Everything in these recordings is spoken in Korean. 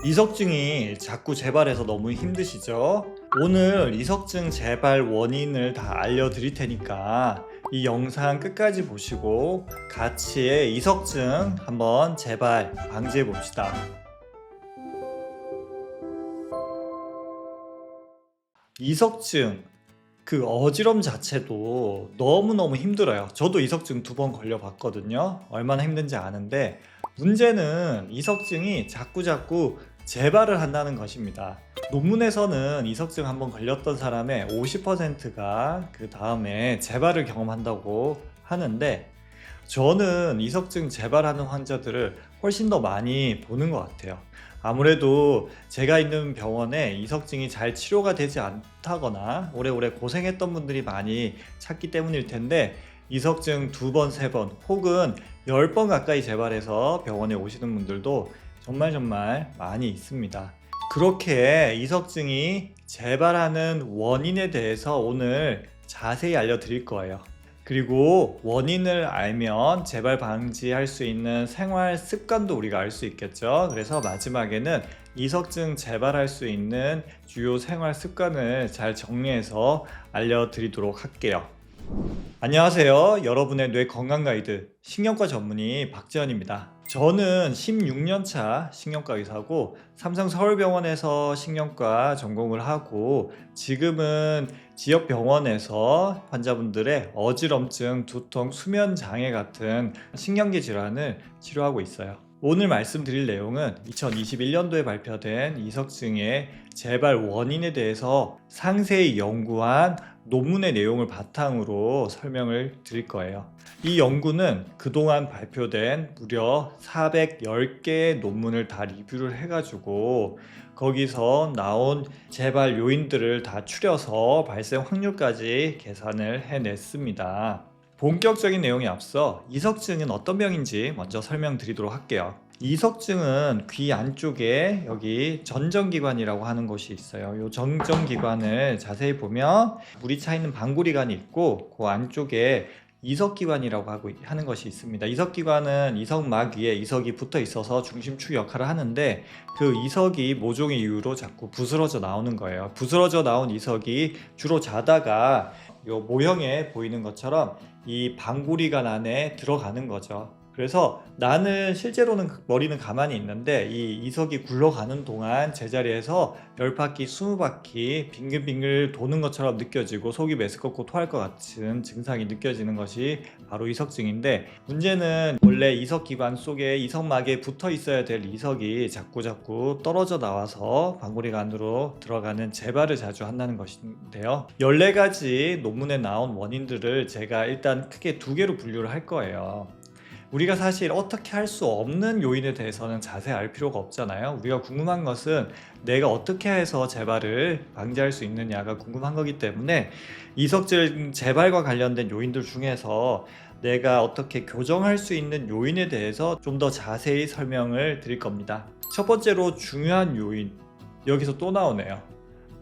이석증이 자꾸 재발해서 너무 힘드시죠? 오늘 이석증 재발 원인을 다 알려드릴 테니까 이 영상 끝까지 보시고 같이 이석증 한번 재발 방지해 봅시다. 이석증 그 어지럼 자체도 너무너무 힘들어요. 저도 이석증 2번 걸려봤거든요. 얼마나 힘든지 아는데 문제는 이석증이 자꾸자꾸 재발을 한다는 것입니다. 논문에서는 이석증 한번 걸렸던 사람의 50%가 그 다음에 재발을 경험한다고 하는데 저는 이석증 재발하는 환자들을 훨씬 더 많이 보는 것 같아요. 아무래도 제가 있는 병원에 이석증이 잘 치료가 되지 않다거나 오래오래 고생했던 분들이 많이 찾기 때문일 텐데 이석증 2번, 3번 혹은 10번 가까이 재발해서 병원에 오시는 분들도 정말 많이 있습니다. 그렇게 이석증이 재발하는 원인에 대해서 오늘 자세히 알려드릴 거예요. 그리고 원인을 알면 재발 방지할 수 있는 생활 습관도 우리가 알 수 있겠죠. 그래서 마지막에는 이석증 재발할 수 있는 주요 생활 습관을 잘 정리해서 알려드리도록 할게요. 안녕하세요. 여러분의 뇌 건강 가이드 신경과 전문의 박지현입니다. 저는 16년차 신경과 의사고 삼성서울병원에서 신경과 전공을 하고 지금은 지역 병원에서 환자분들의 어지럼증, 두통, 수면 장애 같은 신경계 질환을 치료하고 있어요. 오늘 말씀드릴 내용은 2021년도에 발표된 이석증의 재발 원인에 대해서 상세히 연구한 논문의 내용을 바탕으로 설명을 드릴 거예요. 이 연구는 그동안 발표된 무려 410개의 논문을 다 리뷰를 해가지고 거기서 나온 재발 요인들을 다 추려서 발생 확률까지 계산을 해냈습니다. 본격적인 내용에 앞서 이석증은 어떤 병인지 먼저 설명드리도록 할게요. 이석증은 귀 안쪽에 여기 전정기관이라고 하는 곳이 있어요. 이 전정기관을 자세히 보면 물이 차 있는 방구리관이 있고 그 안쪽에 이석기관이라고 하는 것이 있습니다. 이석기관은 이석막 위에 이석이 붙어 있어서 중심축 역할을 하는데 그 이석이 모종의 이유로 자꾸 부스러져 나오는 거예요. 부스러져 나온 이석이 주로 자다가 이 모형에 보이는 것처럼 이 방구리관 안에 들어가는 거죠. 그래서 나는 실제로는 머리는 가만히 있는데 이 이석이 굴러가는 동안 제자리에서 10바퀴, 20바퀴 빙글빙글 도는 것처럼 느껴지고 속이 메스껍고 토할 것 같은 증상이 느껴지는 것이 바로 이석증인데 문제는 원래 이석기관 속에 이석막에 붙어 있어야 될 이석이 자꾸 떨어져 나와서 방구리관 안으로 들어가는 재발을 자주 한다는 것인데요. 14가지 논문에 나온 원인들을 제가 일단 크게 2개로 분류를 할 거예요. 우리가 사실 어떻게 할 수 없는 요인에 대해서는 자세히 알 필요가 없잖아요. 우리가 궁금한 것은 내가 어떻게 해서 재발을 방지할 수 있느냐가 궁금한 거기 때문에 이석증 재발과 관련된 요인들 중에서 내가 어떻게 교정할 수 있는 요인에 대해서 좀 더 자세히 설명을 드릴 겁니다. 첫 번째로 중요한 요인, 여기서 또 나오네요.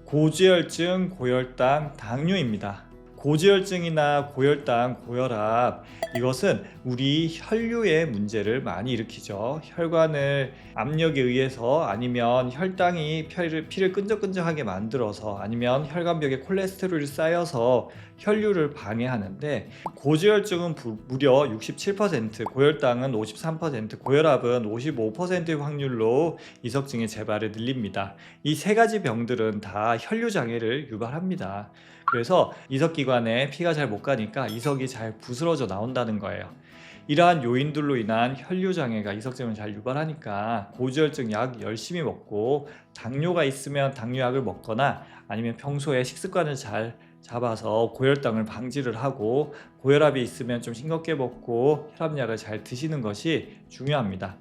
고지혈증, 고혈당, 당뇨입니다. 고지혈증이나 고혈당, 고혈압 이것은 우리 혈류의 문제를 많이 일으키죠. 혈관을 압력에 의해서 아니면 혈당이 피를 끈적끈적하게 만들어서 아니면 혈관벽에 콜레스테롤이 쌓여서 혈류를 방해하는데 고지혈증은 무려 67%, 고혈당은 53%, 고혈압은 55%의 확률로 이석증의 재발을 늘립니다. 이 3가지 병들은 다 혈류 장애를 유발합니다. 그래서 이석기관에 피가 잘 못 가니까 이석이 잘 부스러져 나온다는 거예요. 이러한 요인들로 인한 혈류장애가 이석증을 잘 유발하니까 고지혈증 약 열심히 먹고 당뇨가 있으면 당뇨약을 먹거나 아니면 평소에 식습관을 잘 잡아서 고혈당을 방지를 하고 고혈압이 있으면 좀 싱겁게 먹고 혈압약을 잘 드시는 것이 중요합니다.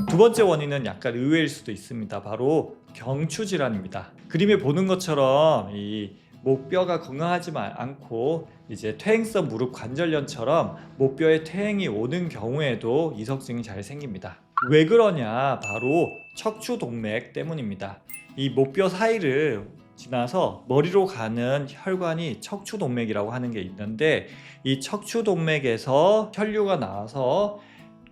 2번째 원인은 약간 의외일 수도 있습니다. 바로 경추질환입니다. 그림에 보는 것처럼 이 목뼈가 건강하지 않고 이제 퇴행성 무릎 관절염처럼 목뼈에 퇴행이 오는 경우에도 이석증이 잘 생깁니다. 왜 그러냐? 바로 척추동맥 때문입니다. 이 목뼈 사이를 지나서 머리로 가는 혈관이 척추동맥이라고 하는 게 있는데 이 척추동맥에서 혈류가 나와서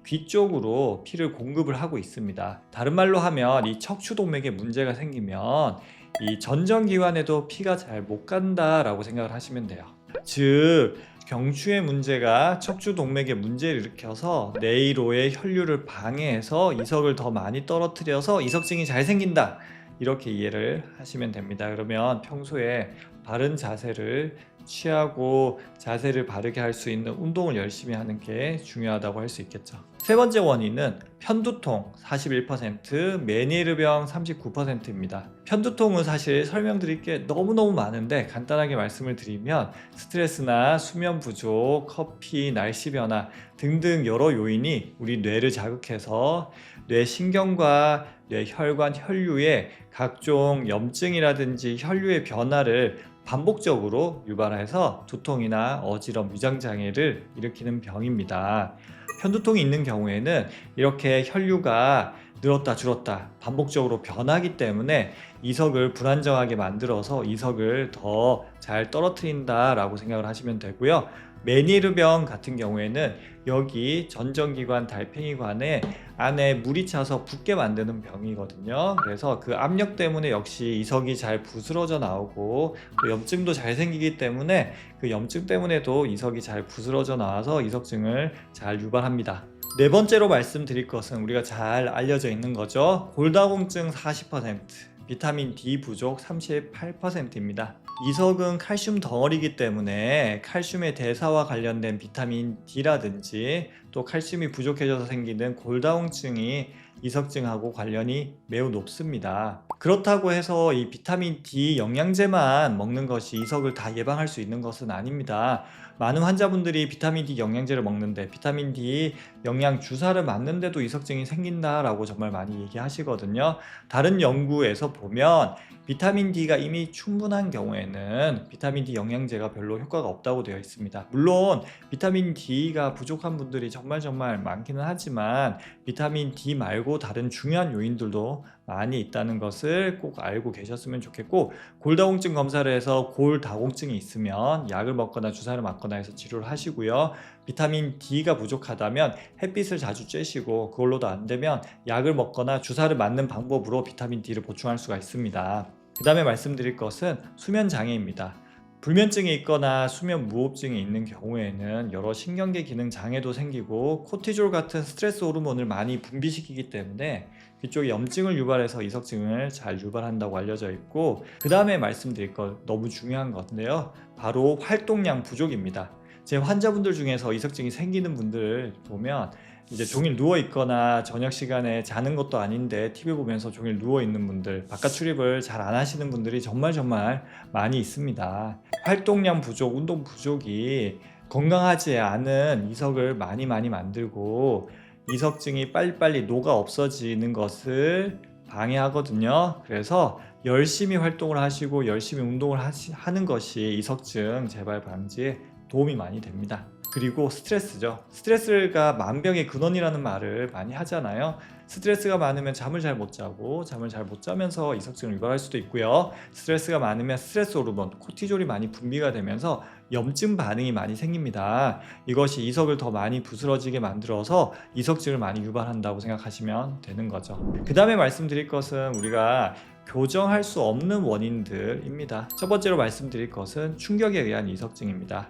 귀 쪽으로 피를 공급을 하고 있습니다. 다른 말로 하면 이 척추동맥에 문제가 생기면 이 전정기관에도 피가 잘 못 간다라고 생각을 하시면 돼요. 즉 경추의 문제가 척추동맥에 문제를 일으켜서 내이로의 혈류를 방해해서 이석을 더 많이 떨어뜨려서 이석증이 잘 생긴다, 이렇게 이해를 하시면 됩니다. 그러면 평소에 바른 자세를 취하고 자세를 바르게 할 수 있는 운동을 열심히 하는 게 중요하다고 할 수 있겠죠. 세 번째 원인은 편두통 41%, 메니에르병 39%입니다. 편두통은 사실 설명드릴 게 너무너무 많은데 간단하게 말씀을 드리면 스트레스나 수면 부족, 커피, 날씨 변화 등등 여러 요인이 우리 뇌를 자극해서 뇌신경과 뇌혈관 혈류에 각종 염증이라든지 혈류의 변화를 반복적으로 유발해서 두통이나 어지럼, 위장장애를 일으키는 병입니다. 편두통이 있는 경우에는 이렇게 혈류가 늘었다 줄었다 반복적으로 변하기 때문에 이석을 불안정하게 만들어서 이석을 더 잘 떨어뜨린다 라고 생각을 하시면 되고요. 메니에르병 같은 경우에는 여기 전정기관 달팽이관에 안에 물이 차서 붓게 만드는 병이거든요. 그래서 그 압력 때문에 역시 이석이 잘 부스러져 나오고 또 염증도 잘 생기기 때문에 그 염증 때문에도 이석이 잘 부스러져 나와서 이석증을 잘 유발합니다. 네 번째로 말씀드릴 것은 우리가 잘 알려져 있는 거죠. 골다공증 40%, 비타민 D 부족 38%입니다. 이석은 칼슘 덩어리이기 때문에 칼슘의 대사와 관련된 비타민 D라든지 또 칼슘이 부족해져서 생기는 골다공증이 이석증하고 관련이 매우 높습니다. 그렇다고 해서 이 비타민 D 영양제만 먹는 것이 이석을 다 예방할 수 있는 것은 아닙니다. 많은 환자분들이 비타민 D 영양제를 먹는데 비타민 D 영양 주사를 맞는데도 이석증이 생긴다라고 정말 많이 얘기하시거든요. 다른 연구에서 보면 비타민 D가 이미 충분한 경우에는 비타민 D 영양제가 별로 효과가 없다고 되어 있습니다. 물론 비타민 D가 부족한 분들이 정말 많기는 하지만 비타민 D 말고 다른 중요한 요인들도 많이 있다는 것을 꼭 알고 계셨으면 좋겠고, 골다공증 검사를 해서 골다공증이 있으면 약을 먹거나 주사를 맞거나 해서 치료를 하시고요. 비타민 D가 부족하다면 햇빛을 자주 쬐시고 그걸로도 안 되면 약을 먹거나 주사를 맞는 방법으로 비타민 D를 보충할 수가 있습니다. 그 다음에 말씀드릴 것은 수면 장애입니다. 불면증이 있거나 수면 무호흡증이 있는 경우에는 여러 신경계 기능 장애도 생기고 코티졸 같은 스트레스 호르몬을 많이 분비시키기 때문에 그쪽에 염증을 유발해서 이석증을 잘 유발한다고 알려져 있고, 그 다음에 말씀드릴 것 너무 중요한 건데요, 바로 활동량 부족입니다. 제 환자분들 중에서 이석증이 생기는 분들 보면 이제 종일 누워 있거나 저녁 시간에 자는 것도 아닌데 TV 보면서 종일 누워 있는 분들, 바깥 출입을 잘 안 하시는 분들이 정말 많이 있습니다. 활동량 부족, 운동 부족이 건강하지 않은 이석을 많이 만들고 이석증이 빨리빨리 녹아 없어지는 것을 방해하거든요. 그래서 열심히 활동을 하시고 열심히 운동을 하는 것이 이석증 재발 방지에 도움이 많이 됩니다. 그리고 스트레스죠. 스트레스가 만병의 근원이라는 말을 많이 하잖아요. 스트레스가 많으면 잠을 잘 못 자고 잠을 잘 못 자면서 이석증을 유발할 수도 있고요. 스트레스가 많으면 스트레스 호르몬 코티졸이 많이 분비가 되면서 염증 반응이 많이 생깁니다. 이것이 이석을 더 많이 부스러지게 만들어서 이석증을 많이 유발한다고 생각하시면 되는 거죠. 그 다음에 말씀드릴 것은 우리가 교정할 수 없는 원인들입니다. 첫 번째로 말씀드릴 것은 충격에 의한 이석증입니다.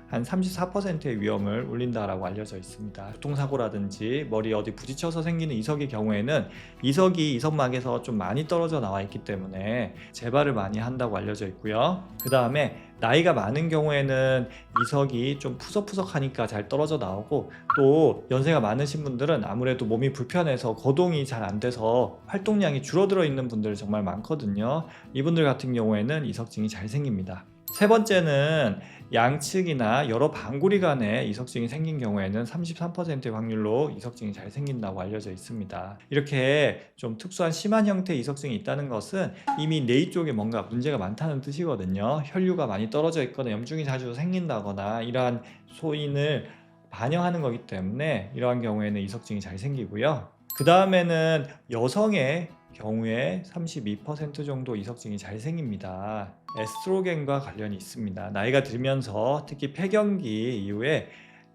한 34%의 위험을 올린다라고 알려져 있습니다. 교통사고라든지 머리 어디 부딪혀서 생기는 이석의 경우에는 이석이 이석막에서 좀 많이 떨어져 나와 있기 때문에 재발을 많이 한다고 알려져 있고요. 그 다음에 나이가 많은 경우에는 이석이 좀 푸석푸석하니까 잘 떨어져 나오고, 또 연세가 많으신 분들은 아무래도 몸이 불편해서 거동이 잘 안 돼서 활동량이 줄어들어 있는 분들 정말 많거든요. 이분들 같은 경우에는 이석증이 잘 생깁니다. 세 번째는 양측이나 여러 방구리 간에 이석증이 생긴 경우에는 33%의 확률로 이석증이 잘 생긴다고 알려져 있습니다. 이렇게 좀 특수한 심한 형태의 이석증이 있다는 것은 이미 뇌 쪽에 뭔가 문제가 많다는 뜻이거든요. 혈류가 많이 떨어져 있거나 염증이 자주 생긴다거나 이러한 소인을 반영하는 거기 때문에 이러한 경우에는 이석증이 잘 생기고요. 그 다음에는 여성의 경우에 32% 정도 이석증이 잘 생깁니다. 에스트로겐과 관련이 있습니다. 나이가 들면서 특히 폐경기 이후에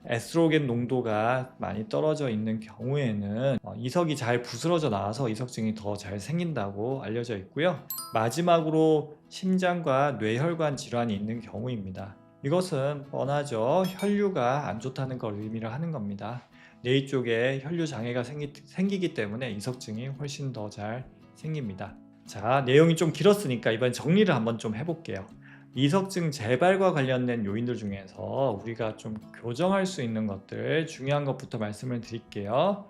에스트로겐 농도가 많이 떨어져 있는 경우에는 이석이 잘 부스러져 나와서 이석증이 더 잘 생긴다고 알려져 있고요. 마지막으로 심장과 뇌혈관 질환이 있는 경우입니다. 이것은 뻔하죠. 혈류가 안 좋다는 걸 의미를 하는 겁니다. 뇌 쪽에 혈류 장애가 생기기 때문에 이석증이 훨씬 더 잘 생깁니다. 자, 내용이 좀 길었으니까 이번 정리를 한번 좀 해볼게요. 이석증 재발과 관련된 요인들 중에서 우리가 좀 교정할 수 있는 것들, 중요한 것부터 말씀을 드릴게요.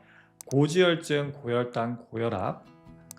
고지혈증, 고혈당, 고혈압,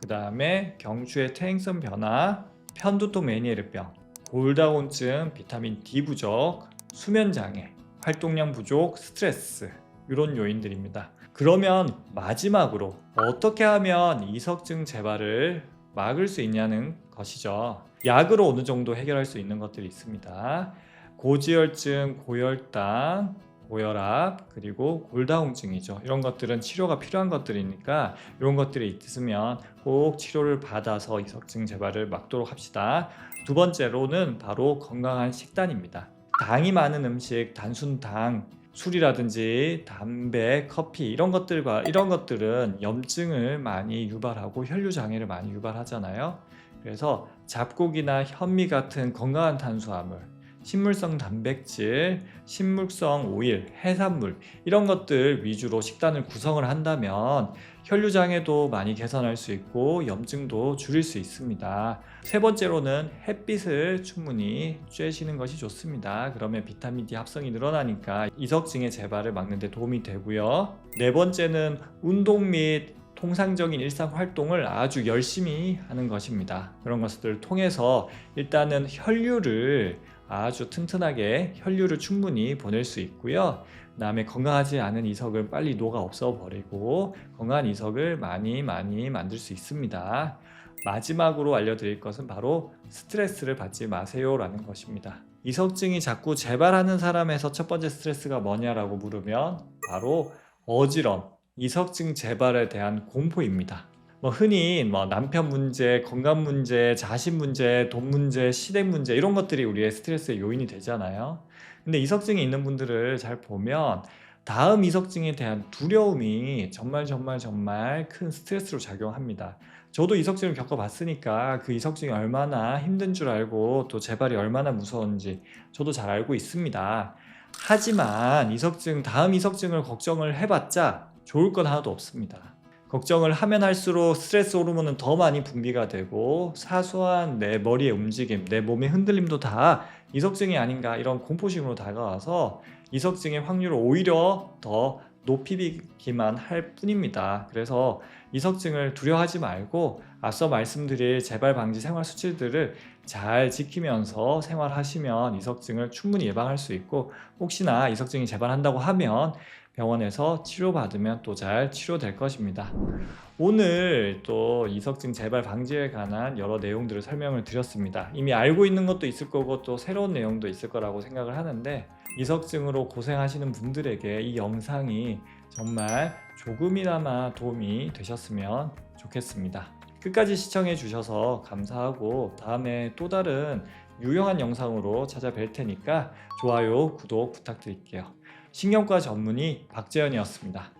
그 다음에 경추의 퇴행성 변화, 편두통 메니에르병, 골다공증, 비타민 D 부족, 수면장애, 활동량 부족, 스트레스, 이런 요인들입니다. 그러면 마지막으로 어떻게 하면 이석증 재발을 막을 수 있냐는 것이죠. 약으로 어느 정도 해결할 수 있는 것들이 있습니다. 고지혈증, 고혈당, 고혈압, 그리고 골다공증이죠. 이런 것들은 치료가 필요한 것들이니까 이런 것들이 있으면 꼭 치료를 받아서 이석증 재발을 막도록 합시다. 두 번째로는 바로 건강한 식단입니다. 당이 많은 음식, 단순당, 술이라든지 담배, 커피 이런 것들은 염증을 많이 유발하고 혈류 장애를 많이 유발하잖아요. 그래서 잡곡이나 현미 같은 건강한 탄수화물, 식물성 단백질, 식물성 오일, 해산물 이런 것들 위주로 식단을 구성을 한다면 혈류 장애도 많이 개선할 수 있고 염증도 줄일 수 있습니다. 세 번째로는 햇빛을 충분히 쬐시는 것이 좋습니다. 그러면 비타민 D 합성이 늘어나니까 이석증의 재발을 막는 데 도움이 되고요. 네 번째는 운동 및 통상적인 일상 활동을 아주 열심히 하는 것입니다. 그런 것들을 통해서 일단은 혈류를 아주 튼튼하게 혈류를 충분히 보낼 수 있고요. 그 다음에 건강하지 않은 이석을 빨리 녹아 없어버리고 건강한 이석을 많이 만들 수 있습니다. 마지막으로 알려드릴 것은 바로 스트레스를 받지 마세요 라는 것입니다. 이석증이 자꾸 재발하는 사람에서 첫 번째 스트레스가 뭐냐라고 물으면 바로 어지럼, 이석증 재발에 대한 공포입니다. 흔히 남편 문제, 건강 문제, 자신 문제, 돈 문제, 시댁 문제 이런 것들이 우리의 스트레스의 요인이 되잖아요. 근데 이석증이 있는 분들을 잘 보면 다음 이석증에 대한 두려움이 정말 큰 스트레스로 작용합니다. 저도 이석증을 겪어봤으니까 그 이석증이 얼마나 힘든 줄 알고 또 재발이 얼마나 무서운지 저도 잘 알고 있습니다. 하지만 다음 이석증을 걱정을 해봤자 좋을 건 하나도 없습니다. 걱정을 하면 할수록 스트레스 호르몬은 더 많이 분비가 되고 사소한 내 머리의 움직임, 내 몸의 흔들림도 다 이석증이 아닌가 이런 공포심으로 다가와서 이석증의 확률을 오히려 더 높이기만 할 뿐입니다. 그래서 이석증을 두려워하지 말고 앞서 말씀드릴 재발 방지 생활 수칙들을 잘 지키면서 생활하시면 이석증을 충분히 예방할 수 있고 혹시나 이석증이 재발한다고 하면 병원에서 치료받으면 또 잘 치료될 것입니다. 오늘 또 이석증 재발 방지에 관한 여러 내용들을 설명을 드렸습니다. 이미 알고 있는 것도 있을 거고 또 새로운 내용도 있을 거라고 생각을 하는데 이석증으로 고생하시는 분들에게 이 영상이 정말 조금이나마 도움이 되셨으면 좋겠습니다. 끝까지 시청해 주셔서 감사하고 다음에 또 다른 유용한 영상으로 찾아뵐 테니까 좋아요, 구독 부탁드릴게요. 신경과 전문의 박재현이었습니다.